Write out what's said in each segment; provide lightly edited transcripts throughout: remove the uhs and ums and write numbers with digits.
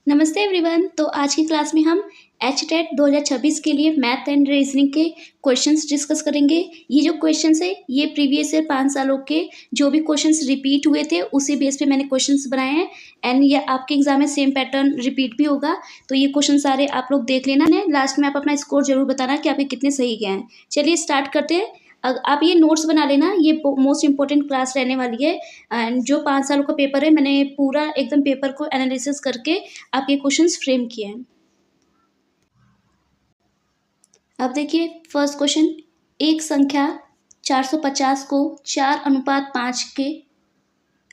नमस्ते एवरीवन। तो आज की क्लास में हम एचटेट 2026 के लिए मैथ एंड रीजनिंग के क्वेश्चंस डिस्कस करेंगे। ये जो क्वेश्चंस है ये प्रीवियस ईयर 5 सालों के जो भी क्वेश्चंस रिपीट हुए थे उसी बेस पे मैंने क्वेश्चंस बनाए हैं एंड ये आपके एग्जाम में सेम पैटर्न रिपीट भी होगा। तो ये क्वेश्चन सारे आप लोग देख लेना है, लास्ट में आप अपना स्कोर जरूर बताना कि आपके कितने सही गए हैं। चलिए स्टार्ट करते हैं। आप ये नोट्स बना लेना, ये मोस्ट इंपॉर्टेंट क्लास रहने वाली है एंड जो 5 सालों का पेपर है मैंने पूरा एकदम पेपर को एनालिसिस करके आपके क्वेश्चंस फ्रेम किए हैं। अब देखिए फर्स्ट क्वेश्चन, एक संख्या 450 को 4:5 के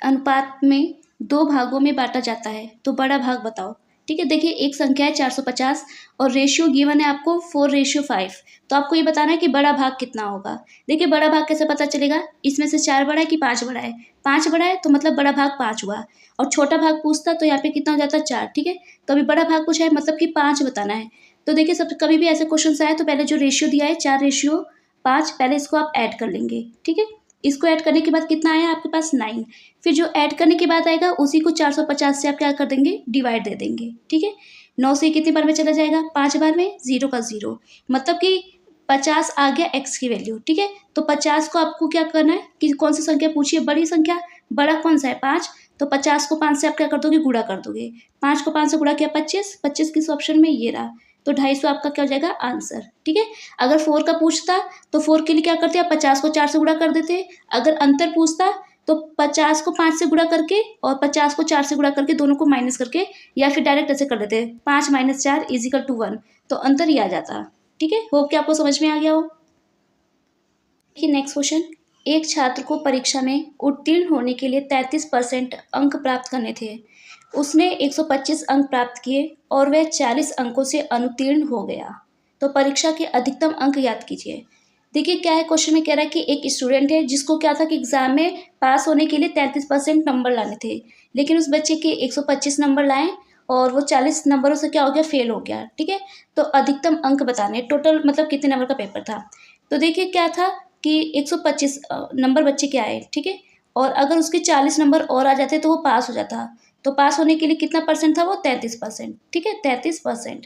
अनुपात में 2 भागों में बांटा जाता है, तो बड़ा भाग बताओ। ठीक है, देखिए एक संख्या है 450 और रेशियो गिवन है आपको 4:5, तो आपको ये बताना है कि बड़ा भाग कितना होगा। देखिए बड़ा भाग कैसे पता चलेगा, इसमें से 4 बड़ा है कि 5 बड़ा है। 5 बड़ा है तो मतलब बड़ा भाग 5 हुआ और छोटा भाग पूछता तो यहाँ पे कितना हो जाता 4। ठीक है, तो अभी बड़ा भाग पूछा है मतलब कि 5 बताना है। तो देखिए सब कभी भी ऐसे क्वेश्चन आए तो पहले जो रेशियो दिया है 4:5, पहले इसको आप ऐड कर लेंगे। ठीक है, इसको ऐड करने के बाद कितना आया आपके पास 9। फिर जो ऐड करने के बाद आएगा उसी को 450 से आप क्या कर देंगे, डिवाइड दे देंगे। ठीक है, 9 से कितनी बार में चला जाएगा, 5 बार में, 0 का 0, मतलब कि 50 आ गया x की वैल्यू। ठीक है, तो 50 को आपको क्या करना है कि कौन सी संख्या पूछी है, बड़ी संख्या। बड़ा कौन सा है, 5, तो 50 को 5 से आप क्या कर दोगे, गुणा कर दोगे। 5 को 5 से गुणा किया 25, 25 किस ऑप्शन में, ये रहा, तो 250 आपका क्या हो जाएगा आंसर। ठीक है, अगर 4 का पूछता तो 4 के लिए क्या करते आप 50 को 4 से गुणा कर देते। अगर अंतर पूछता तो 50 को 5 से गुणा करके और 50 को 4 से गुणा करके दोनों को माइनस करके या फिर डायरेक्ट ऐसे कर देते 5 - 4 = 1, तो अंतर ही आ जाता। ठीक है, होप कि आपको समझ में आ गया हो। देखिए नेक्स्ट क्वेश्चन, एक छात्र को परीक्षा में उत्तीर्ण होने के लिए 33% अंक प्राप्त करने थे। उसने 125 अंक प्राप्त किए और वह 40 अंकों से अनुत्तीर्ण हो गया, तो परीक्षा के अधिकतम अंक याद कीजिए। देखिए क्या है, क्वेश्चन में कह रहा है कि एक स्टूडेंट है जिसको क्या था कि एग्जाम में पास होने के लिए 33% नंबर लाने थे, लेकिन उस बच्चे के 125 नंबर लाए और वो 40 नंबरों से क्या हो गया, फेल हो गया। ठीक है, तो अधिकतम अंक बताने, टोटल मतलब कितने नंबर का पेपर था। तो देखिए क्या था कि 125 नंबर बच्चे के आए। ठीक है, और अगर उसके 40 नंबर और आ जाते तो वो पास हो जाता। तो पास होने के लिए कितना परसेंट था वो, 33%। ठीक है, 33%,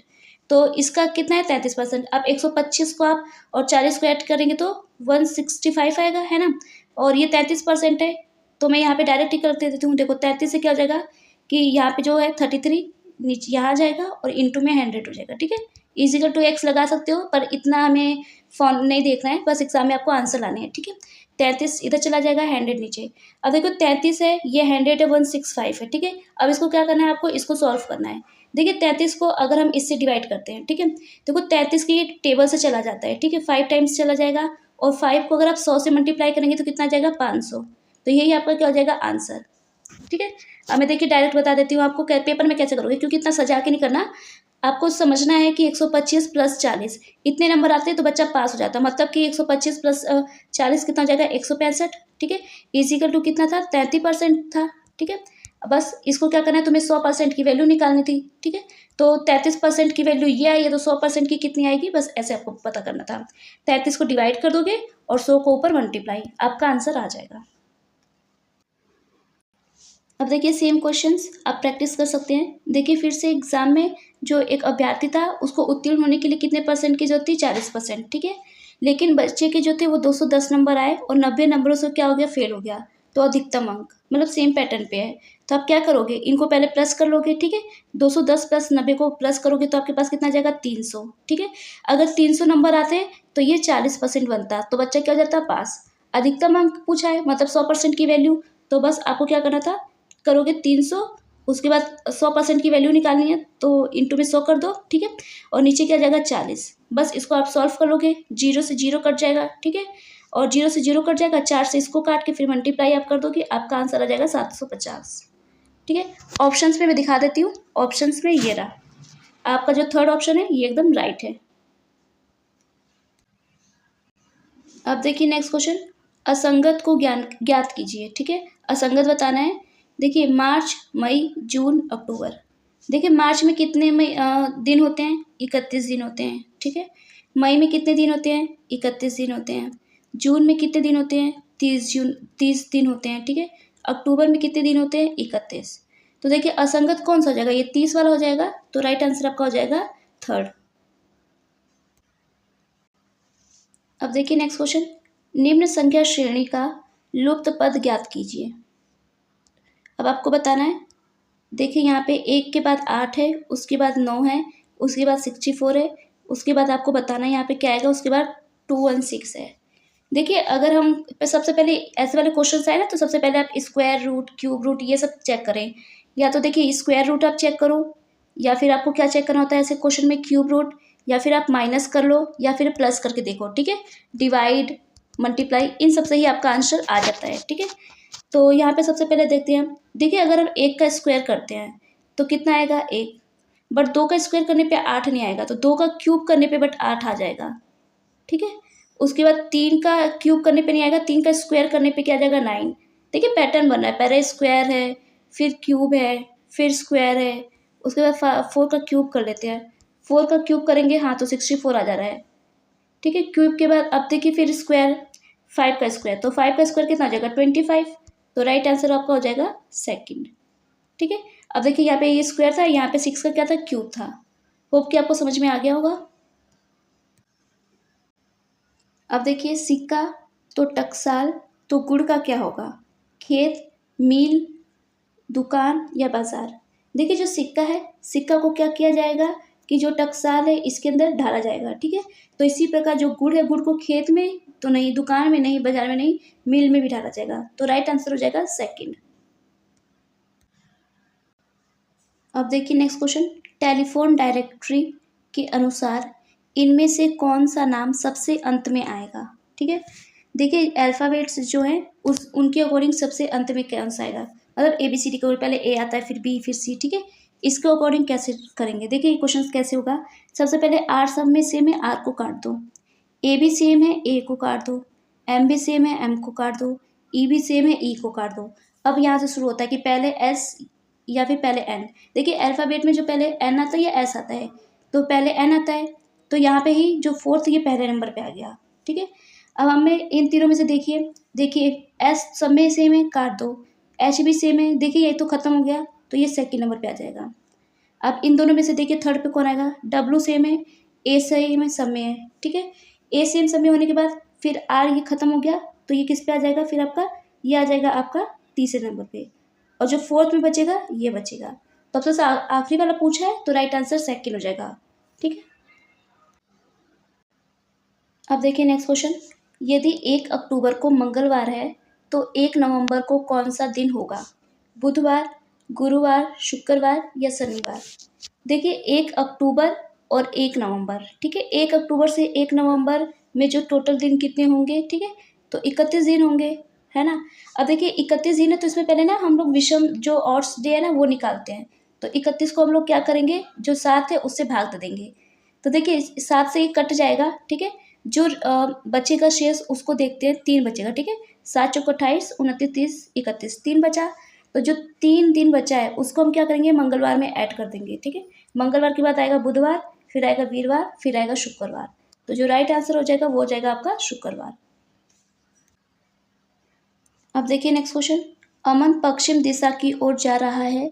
तो इसका कितना है 33%। अब 125 को आप और 40 को ऐड करेंगे तो 165 आएगा, है ना। और ये 33% है, तो मैं यहाँ पे डायरेक्ट ही कर देती हूँ। देखो 33 से क्या हो जाएगा कि यहाँ पे जो है 33 नीचे यहाँ आ जाएगा और इंटू में 100 हो जाएगा। ठीक है, =x लगा सकते हो, पर इतना हमें फॉर्म नहीं देखना है, बस एग्जाम में आपको आंसर लाने हैं। ठीक है, 33 इधर चला जाएगा, 100 नीचे। अब देखो 33 है, ये 100 है, 165 है। ठीक है, अब इसको क्या करना है, आपको इसको सॉल्व करना है। देखिए 33 को अगर हम इससे डिवाइड करते हैं, ठीक है, देखो 33 की टेबल से चला जाता है। ठीक है, 5 टाइम्स चला जाएगा और 5 को अगर आप 100 से मल्टीप्लाई करेंगे तो कितना आ जाएगा, 500। तो यही आपका क्या हो जाएगा आंसर। ठीक है, अब मैं देखिए डायरेक्ट बता देती हूँ आपको पेपर में कैसे करोगे, क्योंकि इतना सजा के नहीं करना। आपको समझना है कि 125 + 40 इतने नंबर आते हैं तो बच्चा पास हो जाता, मतलब कि 125 + 40 कितना हो जाएगा, 165। ठीक है, = कितना था, 33% था। ठीक है, बस इसको क्या करना है, तुम्हें 100% की वैल्यू निकालनी थी। ठीक है, तो 33% की वैल्यू ये आई है तो 100% की कितनी आएगी, बस ऐसे आपको पता करना था। 33 को डिवाइड कर दोगे और 100 को ऊपर मल्टीप्लाई, आपका आंसर आ जाएगा। अब देखिए सेम क्वेश्चंस आप प्रैक्टिस कर सकते हैं। देखिए फिर से एग्जाम में जो एक अभ्यर्थी था उसको उत्तीर्ण होने के लिए कितने परसेंट की जरूरत थी, 40%। ठीक है, लेकिन बच्चे के जो थे वो 210 नंबर आए और 90 नंबरों से क्या हो गया, फेल हो गया। तो अधिकतम अंक मतलब सेम पैटर्न पे है, तो आप क्या करोगे, इनको पहले प्लस कर लोगे। ठीक है, 210 + 90 को प्लस करोगे तो आपके पास कितना आ जाएगा, 300। ठीक है, अगर 300 नंबर आते तो ये 40% बनता, तो बच्चा क्या हो जाता, पास। अधिकतम अंक पूछा है मतलब 100% की वैल्यू, तो बस आपको क्या करना था, करोगे 300, उसके बाद 100% की वैल्यू निकालनी है तो इंटू में 100 कर दो। ठीक है, और नीचे क्या जाएगा 40, बस इसको आप सॉल्व कर लोगे, 0 से 0 कट जाएगा। ठीक है, और 0 से 0 कट जाएगा, 4 से इसको काट के फिर मल्टीप्लाई आप कर दोगे, आपका आंसर आ जाएगा 750। ठीक है, ऑप्शंस में मैं दिखा देती हूँ, ऑप्शंस में ये रहा आपका जो थर्ड ऑप्शन है, ये एकदम राइट है। अब देखिए नेक्स्ट क्वेश्चन, असंगत को ज्ञात कीजिए। ठीक है, असंगत बताना है। देखिए मार्च, मई, जून, अक्टूबर। देखिए मार्च में कितने दिन होते हैं, 31 दिन होते हैं। ठीक है, मई में कितने दिन होते हैं, 31 दिन होते हैं। जून में कितने दिन होते हैं, 30 दिन होते हैं। ठीक है, अक्टूबर में कितने दिन होते हैं, 31। तो देखिए असंगत कौन सा हो जाएगा, ये 30 वाला हो जाएगा, तो राइट आंसर आपका हो जाएगा थर्ड। अब देखिए नेक्स्ट क्वेश्चन, निम्न संख्या श्रेणी का लुप्त पद ज्ञात कीजिए। अब आपको बताना है, देखिए यहाँ पे 1 के बाद 8 है, उसके बाद 9 है, उसके बाद 64 है, उसके बाद आपको बताना है यहाँ पे क्या आएगा, उसके बाद 216 है। देखिए अगर हम सबसे पहले ऐसे वाले क्वेश्चन आए ना, तो सबसे पहले आप स्क्वायर रूट, क्यूब रूट ये सब चेक करें। या तो देखिए स्क्वायर रूट आप चेक करो, या फिर आपको क्या चेक करना होता है ऐसे क्वेश्चन में, क्यूब रूट, या फिर आप माइनस कर लो, या फिर प्लस करके देखो, ठीक है। डिवाइड, मल्टीप्लाई, इन सब से ही आपका आंसर आ जाता है, ठीक है। तो यहाँ पे सबसे पहले देखते हैं हम, देखिए अगर हम 1 का स्क्वायर करते हैं तो कितना आएगा 1, बट 2 का स्क्वायर करने पे 8 नहीं आएगा, तो 2 का क्यूब करने पे बट 8 आ जाएगा, ठीक है। उसके बाद 3 का क्यूब करने पे नहीं आएगा, 3 का स्क्वायर करने पे क्या आ जाएगा 9। देखिए पैटर्न बन रहा है, पहले स्क्वायर है, फिर क्यूब है, फिर स्क्वायर है, उसके बाद 4 का क्यूब कर लेते हैं, 4 का क्यूब करेंगे, हाँ तो 64 आ जा रहा है, ठीक है। क्यूब के बाद अब देखिए फिर स्क्वायर, 5 का स्क्वायर, तो 5 का स्क्वायर कितना आ जाएगा 25, तो राइट आंसर आपका हो जाएगा सेकंड, ठीक है। अब देखिए यहाँ पे ये स्क्वायर था, यहाँ पे 6 का क्या था, क्यूब था। होप कि आपको समझ में आ गया होगा। अब देखिए सिक्का तो टकसाल तो गुड़ का क्या होगा, खेत, मील, दुकान या बाजार। देखिए जो सिक्का है, सिक्का को क्या किया जाएगा कि जो टकसाल है इसके अंदर ढाला जाएगा, ठीक है। तो इसी प्रकार जो गुड़ है, गुड़ को खेत में तो नहीं, दुकान में नहीं, बाजार में नहीं, मील में भी ढाला जाएगा, तो राइट आंसर हो जाएगा सेकंड। अब देखिए नेक्स्ट क्वेश्चन, टेलीफोन डायरेक्टरी के अनुसार इनमें से कौन सा नाम सबसे अंत में आएगा, ठीक है। देखिए अल्फ़ाबेट्स जो हैं उस उनके अकॉर्डिंग सबसे अंत में कौन सा आएगा, मतलब ABCD के पहले A आता है, फिर B, फिर C, ठीक है। इसके अकॉर्डिंग कैसे करेंगे, देखिए ये क्वेश्चन कैसे होगा। सबसे पहले R सब में सेम है, R को काट दो, A भी सेम है, A को काट दो, M भी सेम है, M को काट दो, E भी सेम है, E को काट दो। अब यहाँ से शुरू होता है कि पहले S या फिर पहले N। देखिए अल्फ़ाबेट में जो पहले N आता है या S आता है, तो पहले N आता है, तो यहाँ पे ही जो फोर्थ ये पहले नंबर पे आ गया, ठीक है। अब हमें इन तीनों में से देखिए S सब में सेम है, काट दो, H भी सेम है, देखिए ये तो खत्म हो गया, तो ये सेकंड नंबर पे आ जाएगा। अब इन दोनों में से देखिए थर्ड पे कौन आएगा, W सेम है, A सेम है, सब में है, ठीक है। A सेम सब में होने के बाद फिर R ये खत्म हो गया, तो ये किस पे आ जाएगा, फिर आपका ये आ जाएगा आपका तीसरे नंबर पे, और जो फोर्थ में बचेगा ये बचेगा। तो अब सबसे आखिरी वाला पूछा है, तो राइट आंसर सेकंड हो जाएगा, ठीक है। अब देखिए नेक्स्ट क्वेश्चन, यदि 1 अक्टूबर को मंगलवार है तो 1 नवंबर को कौन सा दिन होगा, बुधवार, गुरुवार, शुक्रवार या शनिवार। देखिए 1 अक्टूबर और 1 नवंबर, ठीक है। 1 अक्टूबर से 1 नवंबर में जो टोटल दिन कितने होंगे, ठीक है, तो 31 दिन होंगे, है ना। अब देखिए 31 दिन है, तो इसमें पहले ना हम लोग विषम जो ऑड्स डे है ना वो निकालते हैं। तो 31 को हम लोग क्या करेंगे, जो 7 है उससे भाग दे देंगे, तो देखिए 7 से ये कट जाएगा, ठीक है। जो बचेगा शेष उसको देखते हैं, 3 बचेगा, ठीक है। 7 चौक 28, 29, 30, 31, 3 बचा। तो जो 3 दिन बचा है उसको हम क्या करेंगे, मंगलवार में ऐड कर देंगे, ठीक है। मंगलवार के बाद आएगा बुधवार, फिर आएगा वीरवार, फिर आएगा शुक्रवार, तो जो राइट आंसर हो जाएगा वो हो जाएगा आपका शुक्रवार। अब देखिए नेक्स्ट क्वेश्चन, अमन पश्चिम दिशा की ओर जा रहा है,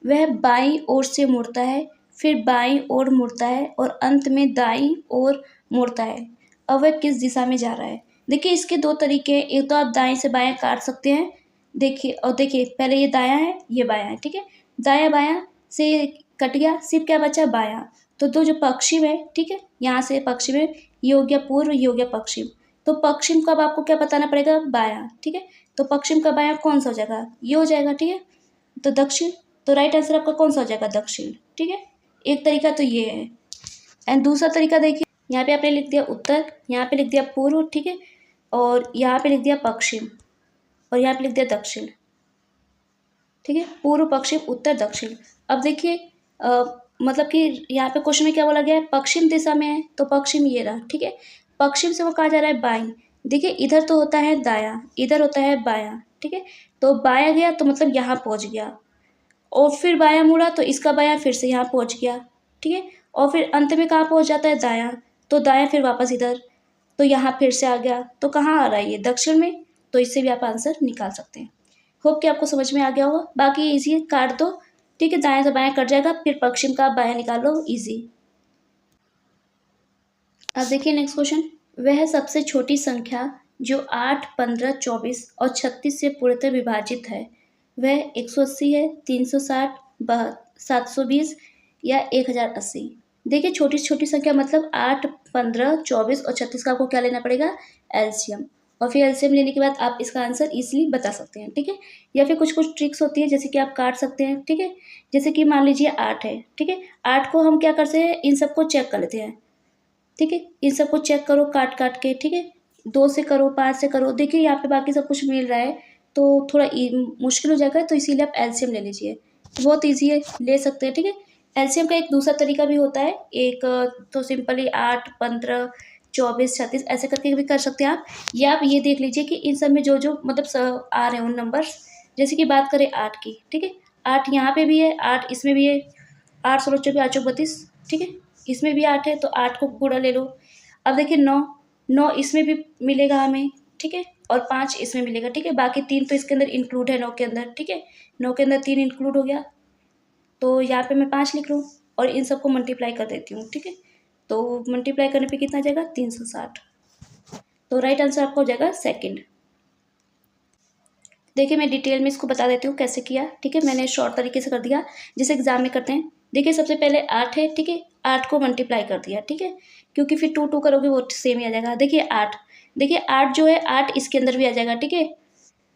वह बाईं ओर से मुड़ता है, फिर बाईं ओर मुड़ता है और अंत में दाईं ओर मुड़ता है, अब वह किस दिशा में जा रहा है। देखिए इसके दो तरीके हैं, एक तो आप दाएं से बायां काट सकते हैं, देखिए, और देखिए पहले ये दायां है, ये बायां है, ठीक है। दायां बायां से कट गया, सिर्फ क्या बचा बायां, तो दो जो पश्चिम है, ठीक है, यहाँ से पश्चिम है, ये हो गया पूर्व, ये हो गया पश्चिम। तो पश्चिम का अब आपको क्या बताना पड़ेगा, बायां, ठीक है। तो पश्चिम का बायां कौन सा हो जाएगा, ये हो जाएगा, ठीक है। तो दक्षिण, तो राइट आंसर आपका कौन सा हो जाएगा, दक्षिण, ठीक है। एक तरीका तो ये है, एंड दूसरा तरीका देखिए, यहाँ पे आपने लिख दिया उत्तर, यहाँ पे लिख दिया पूर्व, ठीक है, और यहाँ पे लिख दिया पश्चिम, और यहाँ पे लिख दिया दक्षिण, ठीक है। पूर्व, पश्चिम, उत्तर, दक्षिण। अब देखिए मतलब कि यहाँ पे क्वेश्चन में क्या बोला गया है, पश्चिम दिशा में है, तो पश्चिम ये रहा, ठीक है। पश्चिम से वो कहा जा रहा है बाईं, देखिए इधर तो होता है दायां, इधर होता है बायां, ठीक है। तो बायां गया तो मतलब यहाँ पहुँच गया, और फिर बायां मुड़ा तो इसका बायां फिर से यहाँ पहुँच गया, ठीक है। और फिर अंत में कहाँ पहुँच जाता है, दायां, तो दायां फिर वापस इधर, तो यहाँ फिर से आ गया, तो कहाँ आ रहा है ये, दक्षिण में, तो इससे भी आप आंसर निकाल सकते हैं। होप कि आपको समझ में आ गया होगा। बाकी इजी, काट दो ठीक है, दाएं से बाएं कट जाएगा, फिर पश्चिम का बायां निकालो, इजी। अब देखिए नेक्स्ट क्वेश्चन, वह सबसे छोटी संख्या जो 8, 15, 24 और 36 से पूर्णतः विभाजित है वह 180 है, 360, 720 या 1080। देखिए छोटी छोटी संख्या मतलब 8, 15, 24 और 36 का आपको क्या लेना पड़ेगा, एलसीएम। और फिर एलसीएम लेने के बाद आप इसका आंसर इजीली बता सकते हैं, ठीक है। या फिर कुछ कुछ ट्रिक्स होती है जैसे कि आप काट सकते हैं, ठीक है। जैसे कि मान लीजिए 8 है, ठीक है, 8 को हम क्या करते हैं, इन सबको चेक कर लेते हैं, ठीक है। इन सबको चेक करो काट काट के, ठीक है। 2 से करो, 5 से करो, देखिए यहाँ पे बाकी सब कुछ मिल रहा है तो थोड़ा मुश्किल हो जाएगा, तो इसीलिए आप एलसीएम ले लीजिए, बहुत ईजी है, ले सकते हैं, ठीक है। एलसीएम का एक दूसरा तरीका भी होता है, एक तो सिंपली 8, 15, 24, 36 ऐसे करके भी कर सकते हैं आप। या आप ये देख लीजिए कि इन सब में जो जो मतलब आ रहे हैं उन नंबर्स, जैसे कि बात करें 8 की, ठीक है। 8 यहाँ पे भी है, 8 इसमें भी है, 8, 16, 24, 8, 32, ठीक है। इसमें भी 8 है तो 8 को गुणा ले लो। अब देखिए 9, 9 इसमें भी मिलेगा हमें, ठीक है। और 5 इसमें मिलेगा, ठीक है। बाकी 3 तो इसके अंदर इंक्लूड है 9 के अंदर, ठीक है। 9 के अंदर 3 इंक्लूड हो गया, तो यहाँ पे मैं 5 लिख लूँ और इन सबको मल्टीप्लाई कर देती हूँ, ठीक है। तो मल्टीप्लाई करने पे कितना जाएगा, 360। तो राइट आंसर आपका हो जाएगा सेकंड। देखिए मैं डिटेल में इसको बता देती हूँ कैसे किया, ठीक है। मैंने शॉर्ट तरीके से कर दिया, जैसे एग्जाम में करते हैं। देखिए सबसे पहले 8 है, ठीक है, 8 को मल्टीप्लाई कर दिया, ठीक है, क्योंकि फिर 2 2 करोगे वो सेम ही आ जाएगा। देखिए 8, देखिए 8 जो है 8 इसके अंदर भी आ जाएगा, ठीक है।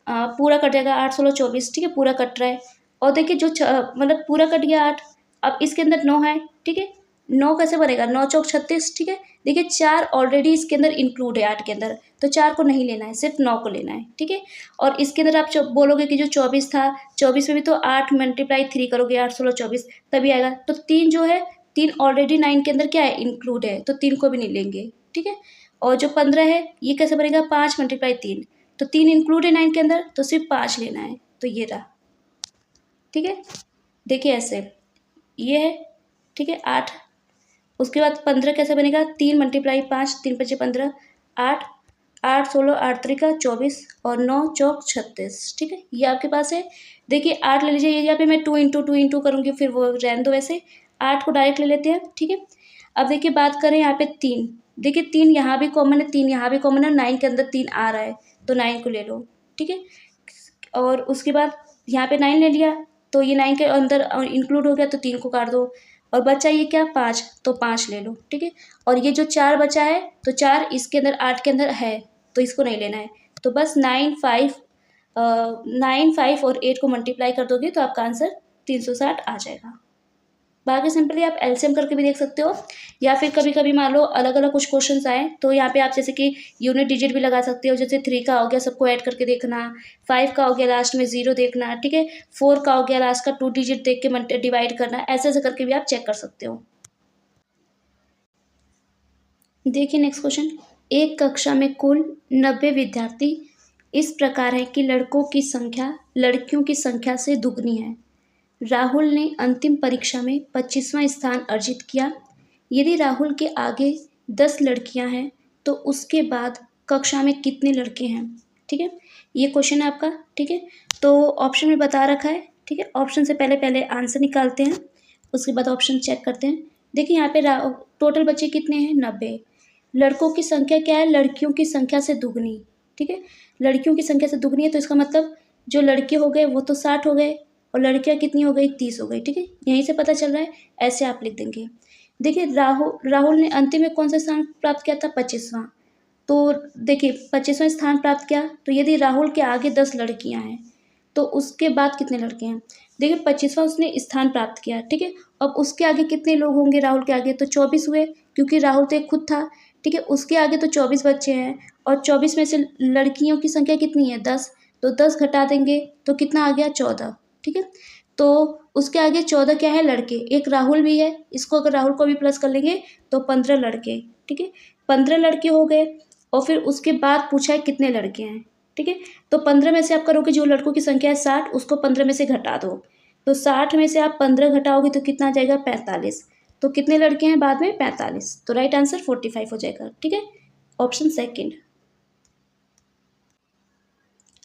पूरा कट जाएगा, 8, 16, 24, ठीक है, पूरा कट रहा है। और देखिए जो मतलब पूरा कट गया 8, अब इसके अंदर 9 है, ठीक है। 9 कैसे बनेगा, 9 चौक 36, ठीक है। देखिए 4 ऑलरेडी इसके अंदर इंक्लूड है 8 के अंदर, तो 4 को नहीं लेना है, सिर्फ 9 को लेना है, ठीक है। और इसके अंदर आप बोलोगे कि जो 24 था, 24 में भी तो 8 मल्टीप्लाई 3 करोगे, 8, 16, 24 तभी आएगा। तो 3 जो है, 3 ऑलरेडी 9 के अंदर क्या है, इंक्लूड है, तो 3 को भी नहीं लेंगे, ठीक है। और जो 15 है ये कैसे बनेगा, 5 मल्टीप्लाई 3, तो 3 इंक्लूड है 9 के अंदर, तो सिर्फ 5 लेना है, तो ये रहा, ठीक है। देखिए ऐसे ये है, ठीक है, 8। उसके बाद 15 कैसे बनेगा, 3 मल्टीप्लाई 5, 3 5 15, 8, 8 16, 8 3 24 और 9 चौक 36, ठीक है, ये आपके पास है। देखिए 8 ले लीजिए, यहाँ पे मैं 2 इंटू करूँगी, फिर वो रहने दो वैसे, 8 को डायरेक्ट ले लेते हैं, ठीक है। अब देखिए बात करें यहाँ पे 3, देखिए 3 यहाँ भी कॉमन है, 3 यहाँ भी कॉमन है, 9 के अंदर 3 आ रहा है, तो 9 को ले लो, ठीक है। और उसके बाद यहाँ पे 9 ले लिया, तो ये 9 के अंदर इंक्लूड हो गया, तो 3 को काट दो, और बचा ये क्या, 5, तो 5 ले लो, ठीक है। और ये जो 4 बचा है, तो 4 इसके अंदर 8 के अंदर है, तो इसको नहीं लेना है। तो बस 9, 5 और 8 को मल्टीप्लाई कर दोगे तो आपका आंसर 360 आ जाएगा। बाकी सिंपली आप एलसीएम करके भी देख सकते हो, या फिर कभी कभी मान लो अलग अलग कुछ क्वेश्चंस आए तो यहाँ पे आप जैसे कि यूनिट डिजिट भी लगा सकते हो, जैसे 3 का हो गया सबको ऐड करके देखना, 5 का हो गया लास्ट में 0 देखना, ठीक है, 4 का हो गया लास्ट का 2 डिजिट देख के डिवाइड करना, ऐसे ऐसे करके भी आप चेक कर सकते हो। देखिए नेक्स्ट क्वेश्चन, एक कक्षा में कुल 90 विद्यार्थी इस प्रकार है कि लड़कों की संख्या लड़कियों की संख्या से दुगनी है। राहुल ने अंतिम परीक्षा में 25वां स्थान अर्जित किया। यदि राहुल के आगे 10 लड़कियां हैं तो उसके बाद कक्षा में कितने लड़के हैं, ठीक है। ये क्वेश्चन है आपका, ठीक है। तो ऑप्शन में बता रखा है, ठीक है। ऑप्शन से पहले पहले आंसर निकालते हैं, उसके बाद ऑप्शन चेक करते हैं। देखिए यहाँ पे टोटल बच्चे कितने हैं, 90। लड़कों की संख्या क्या है, लड़कियों की संख्या से दुगनी, ठीक है। लड़कियों की संख्या से दुगनी है, तो इसका मतलब जो लड़के हो गए वो तो 60 हो गए, और लड़कियां कितनी हो गई, 30 हो गई, ठीक है। यहीं से पता चल रहा है, ऐसे आप लिख देंगे। देखिए राहुल ने अंतिम में कौन सा स्थान प्राप्त किया था, 25वां। तो देखिए 25वां स्थान प्राप्त किया, तो यदि राहुल के आगे 10 लड़कियां हैं तो उसके बाद कितने लड़के हैं। देखिए 25वां उसने स्थान प्राप्त किया, ठीक है। अब उसके आगे कितने लोग होंगे, राहुल के आगे तो 24 हुए, क्योंकि राहुल तो एक खुद था, ठीक है। उसके आगे तो 24 बच्चे हैं, और 24 में से लड़कियों की संख्या कितनी है, 10, तो 10 घटा देंगे तो कितना आ गया, 14, ठीक है। तो उसके आगे 14 क्या है, लड़के, एक राहुल भी है, इसको अगर राहुल को भी प्लस कर लेंगे तो 15 लड़के, ठीक है। 15 लड़के हो गए, और फिर उसके बाद पूछा है कितने लड़के हैं, ठीक है। तो 15 में से आप करोगे, जो लड़कों की संख्या है 60, उसको 15 में से घटा दो, तो 60 में से आप 15 घटाओगे तो कितना आ जाएगा, 45। तो कितने लड़के हैं बाद में, 45, तो राइट आंसर 45 हो जाएगा, ठीक है, ऑप्शन सेकंड।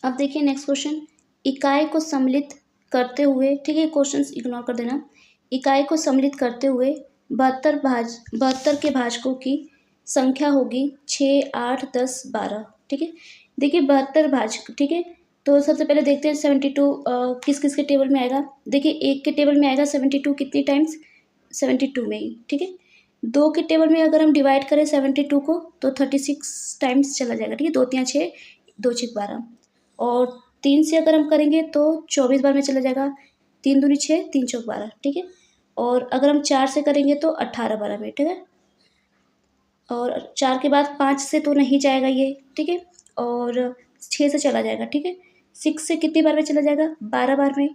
अब देखिए नेक्स्ट क्वेश्चन, इकाई को सम्मिलित करते हुए, ठीक है, क्वेश्चंस इग्नोर कर देना। इकाई को सम्मिलित करते हुए 72 के भाजकों की संख्या होगी 6, 8, 10, 12, ठीक है। देखिए 72 भाजक, ठीक है। तो सबसे पहले देखते हैं 72 किस किस के टेबल में आएगा। देखिए 1 के टेबल में आएगा 72 कितनी टाइम्स, 72 में ही, ठीक है। 2 के टेबल में अगर हम डिवाइड करें 72 को तो 36 टाइम्स चला जाएगा, ठीक है। 2 3 6, 2 6 12। और 3 से अगर हम करेंगे तो 24 बार में चला जाएगा। 3 दूनी 6, 3 चौक 12, ठीक है। और अगर हम 4 से करेंगे तो 18 12 में, ठीक है। और 4 के बाद 5 से तो नहीं जाएगा ये, ठीक है। और 6 से चला जाएगा, ठीक है। 6 से कितनी बार में चला जाएगा, 12 बार में।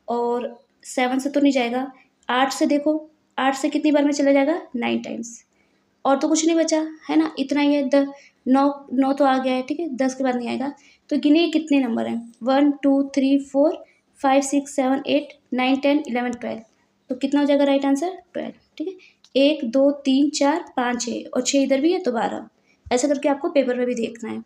और 7 से तो नहीं जाएगा। 8 से देखो, 8 से कितनी बार में चला जाएगा, 9 टाइम्स। और तो कुछ नहीं बचा, है ना, इतना ही है। 9 तो आ गया है, ठीक है। 10 के बाद नहीं आएगा। तो गिनिए कितने नंबर हैं, 1 2 3 4 5 6 7 8 9 10 11 12। तो कितना हो जाएगा राइट आंसर, 12, ठीक है। 1 2 3 4 5 6 और 6 इधर भी है तो 12। ऐसा करके आपको पेपर में भी देखना है।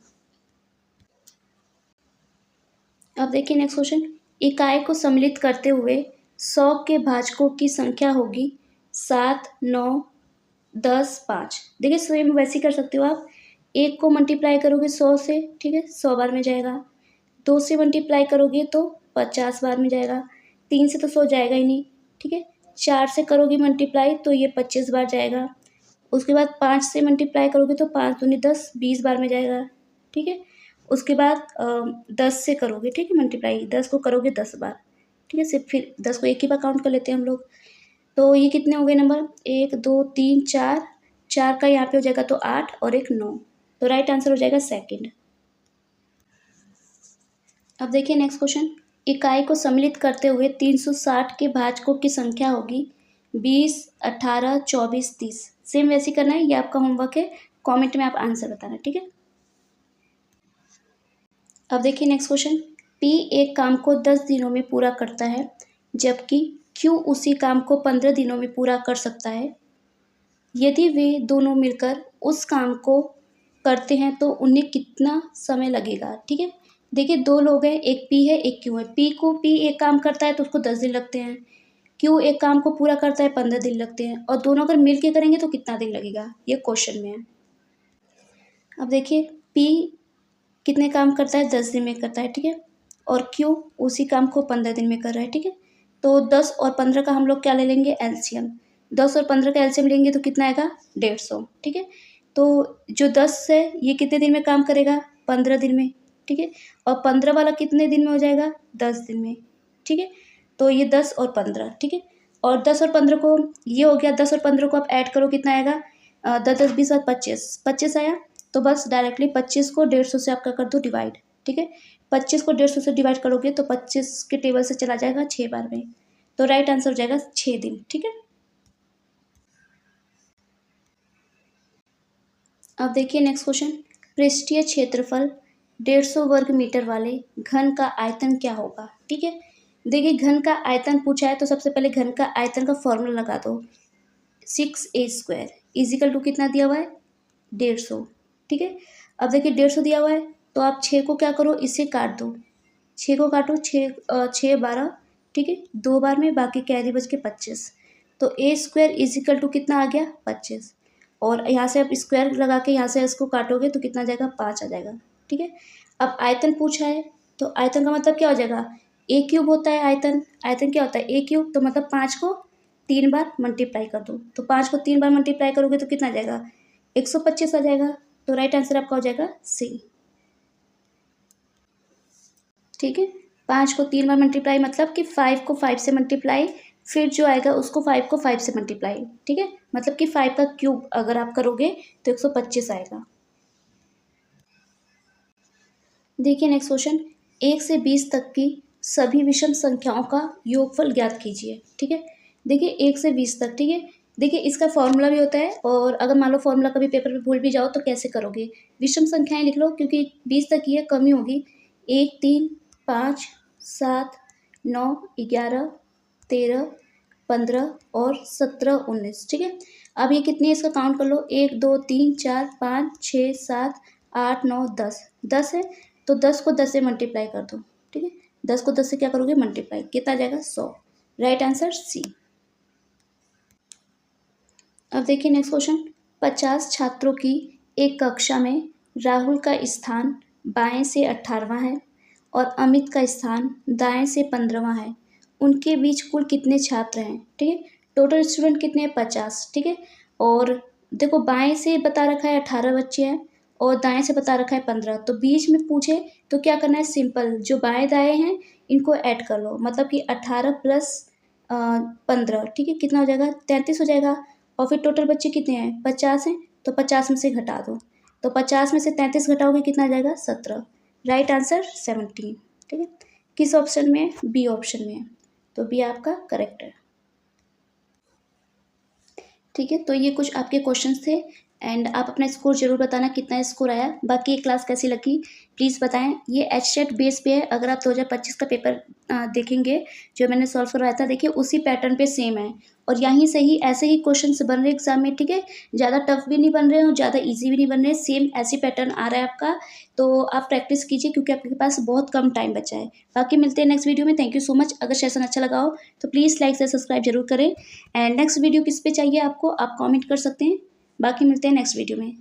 अब देखिए नेक्स्ट क्वेश्चन। इकाई को सम्मिलित करते हुए 100 के भाजकों की संख्या होगी 7, 9, 10, 5। देखिए सेम वैसे ही कर सकते हो आप। 1 को मल्टीप्लाई करोगे 100 से, ठीक है, 100 बार में जाएगा। 2 से मल्टीप्लाई करोगे तो 50 बार में जाएगा। 3 से तो 100 जाएगा ही नहीं, ठीक है। 4 से करोगे मल्टीप्लाई तो ये 25 बार जाएगा। उसके बाद 5 से मल्टीप्लाई करोगे तो 5 दूनी 10, 20 बार में जाएगा, ठीक है। उसके बाद 10 से करोगे, ठीक है, मल्टीप्लाई 10 को करोगे 10 बार, ठीक है। सिर्फ फिर 10 को एक ही बार काउंट कर लेते हैं हम लोग। तो ये कितने हो गए नंबर, 1 2 3 4, 4 का यहाँ पे हो जाएगा तो 8 और एक 9। तो राइट आंसर हो जाएगा सेकंड। अब देखिए नेक्स्ट क्वेश्चन। इकाई को सम्मिलित करते हुए 360 के भाजकों की संख्या होगी 20, 18, 24, 30। सेम वैसे ही करना है, ये आपका होमवर्क है। कमेंट में आप आंसर बताना, ठीक है। अब देखिए नेक्स्ट क्वेश्चन। P एक काम को 10 दिनों में पूरा करता है जबकि Q उसी काम को 15 दिनों में पूरा कर सकता है। यदि वे दोनों मिलकर उस काम को करते हैं तो उन्हें कितना समय लगेगा, ठीक है। देखिए 2 लोग हैं, एक P है एक Q है। P एक काम करता है तो उसको 10 दिन लगते हैं। Q एक काम को पूरा करता है 15 दिन लगते हैं। और दोनों अगर मिल के करेंगे तो कितना दिन लगेगा, ये क्वेश्चन में है। अब देखिए P कितने काम करता है, 10 दिन में करता है, ठीक है। और Q उसी काम को 15 दिन में कर रहा है, ठीक है। तो 10 और 15 का हम लोग क्या ले लेंगे, एलसीएम। 10 और 15 का एलसीएम लेंगे तो कितना आएगा, 150, ठीक है। तो जो 10 है ये कितने दिन में काम करेगा, 15 दिन में, ठीक है। और 15 वाला कितने दिन में हो जाएगा, 10 दिन में, ठीक है। तो ये 10 और 15, ठीक है। और 10 और 15 को ये हो गया, 10 और 15 को आप ऐड करो कितना आएगा, 10 10 20 और 25, 25 आया। तो बस डायरेक्टली 25 को 150 से आपका कर दो डिवाइड, ठीक है। 25 को 150 से डिवाइड करोगे तो 25 के टेबल से चला जाएगा 6 बार में। तो राइट आंसर हो जाएगा 6 दिन, ठीक है। अब देखिए नेक्स्ट क्वेश्चन। पृष्ठीय क्षेत्रफल 150 वर्ग मीटर वाले घन का आयतन क्या होगा, ठीक है। देखिए घन का आयतन पूछा है तो सबसे पहले घन का आयतन का फॉर्मूला लगा दो। 6a² इजिकल टू कितना दिया हुआ है, 150, ठीक है। अब देखिए 150 दिया हुआ है तो आप 6 को क्या करो, इससे काट दो। 6 को काटो, 6 12, ठीक है, 2 बार में, बाकी कैरी बच के 25। तो a² इजिकल टू कितना आ गया, 25। और यहाँ से आप स्क्वायर लगा के यहाँ से इसको काटोगे तो कितना आ जाएगा, 5 आ जाएगा, ठीक है। अब आयतन पूछा है तो आयतन का मतलब क्या हो जाएगा, a³ होता है आयतन। आयतन क्या होता है, a³ तो मतलब 5 को 3 बार मल्टीप्लाई कर दो। तो 5 को 3 बार मल्टीप्लाई करोगे तो कितना आ जाएगा, 125 आ जाएगा। तो राइट आंसर आपका हो जाएगा सी, ठीक है। 5 को 3 बार मल्टीप्लाई मतलब कि 5 को 5 से मल्टीप्लाई, फिर जो आएगा उसको 5 को 5 से मल्टीप्लाई, ठीक है। मतलब कि 5 का क्यूब अगर आप करोगे तो 125 आएगा। देखिए नेक्स्ट क्वेश्चन। 1 से 20 तक की सभी विषम संख्याओं का योगफल ज्ञात कीजिए, ठीक है। देखिए 1 से 20 तक, ठीक है। देखिए इसका फॉर्मूला भी होता है, और अगर मान लो फॉर्मूला कभी पेपर में भूल भी जाओ तो कैसे करोगे, विषम संख्याएं लिख लो क्योंकि 20 तक ही है, कमी होगी। 1 3 5 7 9 11 13 15 और 17 19, ठीक है। अब ये कितनी है इसका काउंट कर लो, 1 2 3 4 5 6 7 8 9 10, 10 है। तो 10 को 10 से मल्टीप्लाई कर दो, ठीक है। 10 को 10 से क्या करोगे मल्टीप्लाई, कितना आ जाएगा 100। Right answer C. अब देखिए नेक्स्ट क्वेश्चन, 50 छात्रों की एक कक्षा में राहुल का स्थान बाएं से 18वां है और अमित का स्थान दाएं से 15वां है। उनके बीच कुल कितने छात्र हैं? ठीक है, टोटल स्टूडेंट कितने हैं 50। ठीक है, और देखो बाएं से बता रखा है 18 बच्चे हैं और दाएं से बता रखा है 15, तो बीच में पूछे तो क्या करना है, सिंपल जो बाएं दाएं हैं इनको ऐड कर लो, मतलब कि 18 प्लस 15, ठीक है, कितना हो जाएगा 33 हो जाएगा। और फिर टोटल बच्चे कितने हैं 50 हैं, तो 50 में से घटा दो, तो 50 में से 33 घटाओगे कितना आ जाएगा 17। Right answer 17। ठीक है, किस ऑप्शन में है, बी ऑप्शन में है, तो बी आपका करेक्ट है। ठीक है, तो ये कुछ आपके क्वेश्चंस थे एंड आप अपना स्कोर जरूर बताना कितना स्कोर आया। बाकी ये क्लास कैसी लगी प्लीज़ बताएं। ये HSET बेस पे है, अगर आप 2025 का पेपर देखेंगे जो मैंने सॉल्व करवाया था, देखिए उसी पैटर्न पे सेम है और यहीं से ही ऐसे ही क्वेश्चंस बन रहे एग्जाम में। ठीक है, ज़्यादा टफ भी नहीं बन रहे और ज़्यादा ईजी भी नहीं बन रहे, सेम ऐसी पैटर्न आ रहा है आपका। तो आप प्रैक्टिस कीजिए क्योंकि आपके पास बहुत कम टाइम बचा है। बाकी मिलते हैं नेक्स्ट वीडियो में। Thank you so much. अगर सेशन अच्छा लगा हो तो प्लीज़ लाइक से सब्सक्राइब जरूर करें एंड नेक्स्ट वीडियो किस पे चाहिए आपको आप कमेंट कर सकते हैं। बाकी मिलते हैं नेक्स्ट वीडियो में।